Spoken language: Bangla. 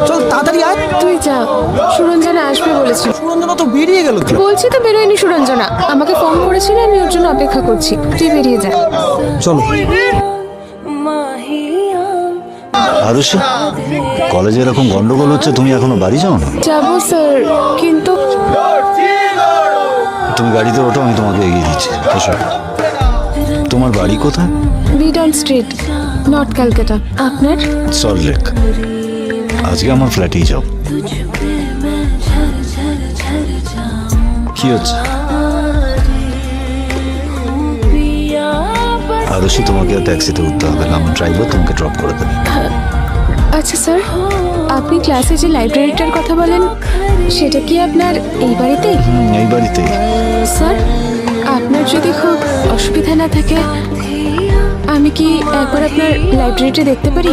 চল তাড়াতাড়ি আয়। তুই যা, সুরঞ্জনা আসবে বলেছিল। সুরঞ্জনা তো বেরিয়ে গেল। বলছি তো বেরোয়নি সুরঞ্জনা, আমাকে ফোন করেছিল, আমি ওর জন্য অপেক্ষা করছি। তুই বেরিয়ে যা। চলো। আরুষি, কলেজে এরকম গন্ডগোল হচ্ছে, তুমি এখনো বাড়ি যাও না? যাবো স্যার, কিন্তু তুমি গাড়িতে ওঠো, আমি তোমাকে এগিয়ে দিচ্ছি। এসো। তোমার বাড়ি কোথায়? Beadon street, north Calcutta. আপনার? সল্টলেক। আজকে আমার ফ্ল্যাটেই যাও। কি হচ্ছে? আরুষি, তোমাকে ট্যাক্সিতে উঠতে হবে না, আমার ড্রাইভার তোমাকে ড্রপ করে দেবে। আচ্ছা স্যার, আপনি ক্লাসে যে লাইব্রেরিটার কথা বলেন, সেটা কি আপনার এই বাড়িতেই? এই বাড়িতেই। স্যার, আপনার যদি খুব অসুবিধা না থাকে, আমি কি একবার আপনার লাইব্রেরিটা দেখতে পারি?